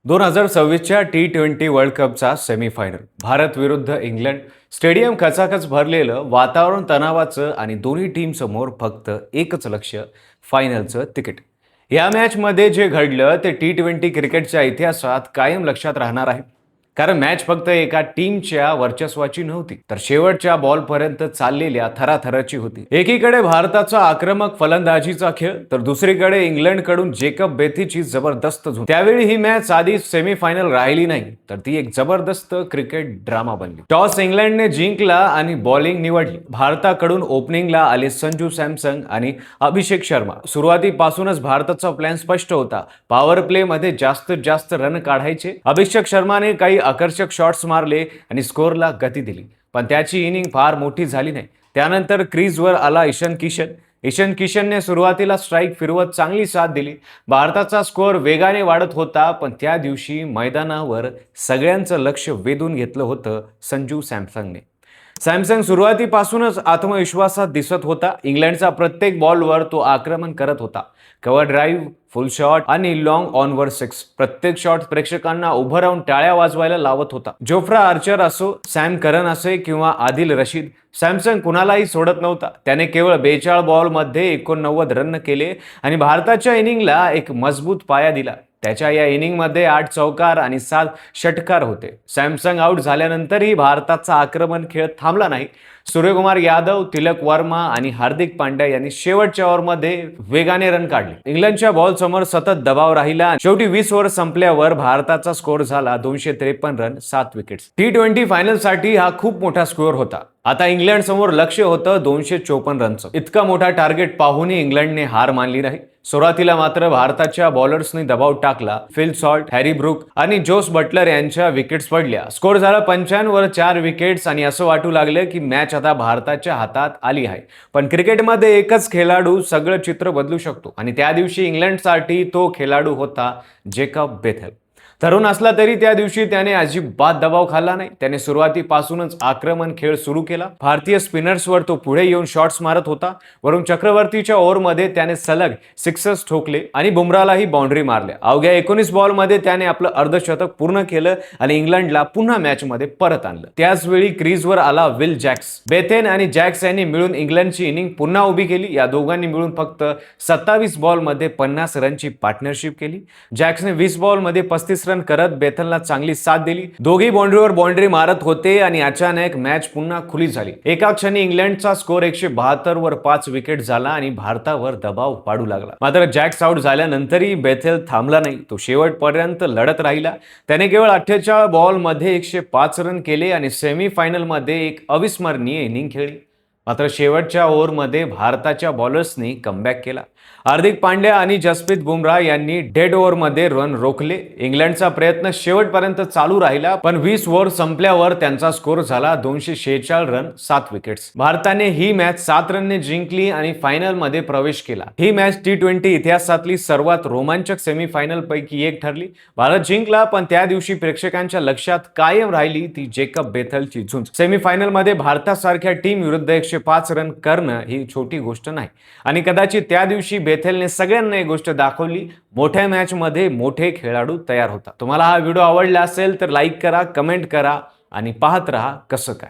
2026च्या T20 world कपचा semifinal Bharat विरुद्ध England. Stadium खचाखच भरलेलं, वातावरण तणावाचं आणि दोन्ही टीम समोर फक्त एकच लक्ष, फायनलचं तिकीट. या मॅचमध्ये जे घडलं ते T20 क्रिकेटच्या इतिहासात कायम लक्षात राहणार आहे. कारण मॅच फक्त एका टीमच्या वर्चस्वाची नव्हती, तर शेवटच्या बॉलपर्यंत चाललेल्या थराथराची होती. एकीकडे भारताचा आक्रमक फलंदाजीचा खेळ, तर दुसरीकडे इंग्लंडकडून जेकब बेथीची जबरदस्त झुंज. त्यावेळी ही मॅच आधी सेमीफायनल राहिली नाही, तर ती एक जबरदस्त क्रिकेट ड्रामा बनली. टॉस इंग्लंडने जिंकला आणि बॉलिंग निवडली. भारताकडून ओपनिंगला आले संजू सॅमसन आणि अभिषेक शर्मा. सुरुवातीपासूनच भारताचा प्लॅन स्पष्ट होता. पॉवर प्ले मध्ये जास्तीत जास्त रन काढायचे. अभिषेक शर्माने काही आकर्षक शॉट्स मारले आणि स्कोअरला गती दिली, पण त्याची इनिंग फार मोठी झाली नाही. त्यानंतर क्रीजवर आला ईशान किशनने सुरुवातीला स्ट्राईक फिरवत चांगली साथ दिली. भारताचा स्कोअर वेगाने वाढत होता, पण त्या दिवशी मैदानावर सगळ्यांचं लक्ष वेधून घेतलं होतं संजू सॅमसनने. सॅमसंग सुरुवातीपासूनच आत्मविश्वासात दिसत होता. इंग्लंडचा प्रत्येक बॉलवर तो आक्रमण करत होता. कव्हर ड्राईव्ह, फुल शॉट आणि लॉंग ऑनवर सिक्स. प्रत्येक शॉट प्रेक्षकांना उभं राहून टाळ्या वाजवायला लावत होता. जोफ्रा आर्चर असो, सॅम करन असे किंवा आदिल रशीद, सॅमसंग कुणालाही सोडत नव्हता. त्याने केवळ 42 बॉलमध्ये 89 रन केले आणि भारताच्या इनिंगला एक मजबूत पाया दिला. त्याच्या या इनिंगमध्ये 8 चौकार आणि 7 षटकार होते. सॅमसंग आउट झाल्यानंतरही भारताचा आक्रमण खेळ थांबला नाही. सूर्यकुमार यादव, तिलक वर्मा आणि हार्दिक पांड्या यांनी शेवटच्या ओव्हरमध्ये वेगाने रन काढले. इंग्लंडच्या बॉल समोर सतत दबाव राहिला. शेवटी 20 ओव्हर संपल्यावर भारताचा स्कोअर झाला 253 रन, 7 विकेट्स. T20 फायनलसाठी हा खूप मोठा स्कोअर होता. आता इंग्लंड समोर लक्ष होतं 254 रनचं. इतका मोठा टार्गेट पाहूनही इंग्लंडने हार मानली नाही. सुरुवातीला मात्र भारताच्या बॉलर्सनी दबाव टाकला. फिल सॉल्ट, हॅरी ब्रूक आणि जोस बटलर यांच्या विकेट्स पडल्या. स्कोअर झाला 95 वर 4 विकेट्स आणि असं वाटू लागलं की मॅच आता भारताच्या हातात आली आहे. पण क्रिकेटमध्ये एकच खेळाडू सगळं चित्र बदलू शकतो आणि त्या दिवशी इंग्लंडसाठी तो खेळाडू होता जेकब बेथेल. तरुण असला तरी त्या दिवशी त्याने अजिबात दबाव खाल्ला नाही. त्याने सुरुवातीपासूनच आक्रमण खेळ सुरू केला. भारतीय स्पिनर्सवर तो पुढे येऊन शॉट्स मारत होता. वरून चक्रवर्तीच्या ओव्हरमध्ये त्याने सलग सिक्सर्स ठोकले आणि बुमरालाही बाउंड्री मारल्या. अवघ्या 19 बॉलमध्ये त्याने आपलं अर्धशतक पूर्ण केलं आणि इंग्लंडला पुन्हा मॅचमध्ये परत आणलं. त्याच वेळी क्रीजवर आला विल जॅक्स. बेथेन आणि जॅक्स यांनी मिळून इंग्लंडची इनिंग पुन्हा उभी केली. या दोघांनी मिळून फक्त 27 बॉलमध्ये 50 रनची पार्टनरशिप केली. जॅक्सने 20 बॉलमध्ये 35 रन करत बेथलला चांगली साथ दिली. दोघी बाउंड्रीवर बाउंड्री मारत होते आणि अचानक मॅच पुन्हा खुली झाली. एका क्षणी इंग्लंडचा स्कोअर 172 वर 5 विकेट झाला आणि भारतावर दबाव वाढू लागला. मात्र जॅक्स आउट झाल्यानंतरही बेथेल थांबला नाही. तो शेवटपर्यंत लढत राहिला. त्याने केवळ 48 बॉलमध्ये 105 रन केले आणि सेमीफायनलमध्ये एक अविस्मरणीय इनिंग खेळली. मात्र शेवटच्या ओव्हरमध्ये भारताच्या बॉलर्सनी कमबॅक केला. हार्दिक पांड्या आणि जसप्रीत बुमराह यांनी डेड ओव्हरमध्ये रन रोखले. इंग्लंडचा प्रयत्न शेवटपर्यंत चालू राहिला, पण 20 ओव्हर संपल्यावर त्यांचा स्कोअर झाला 246 रन, 7 विकेट्स. भारताने ही मॅच 7 रनने जिंकली आणि फायनलमध्ये प्रवेश केला. ही मॅच T20 इतिहासातली सर्वात रोमांचक सेमीफायनल पैकी एक ठरली. भारत जिंकला, पण त्या दिवशी प्रेक्षकांच्या लक्षात कायम राहिली ती जेकब बेथलची झुंज. सेमीफायनलमध्ये भारतासारख्या टीम विरुद्ध 105 रन करणं ही छोटी गोष्ट नाही आणि कदाचित त्या दिवशी बेथेलने सगळ्यांना एक गोष्ट दाखवली, मोठ्या मॅचमध्ये मोठे खेळाडू तयार होतात. तुम्हाला हा व्हिडिओ आवडला असेल तर लाईक करा, कमेंट करा आणि पाहत रहा कसं काय.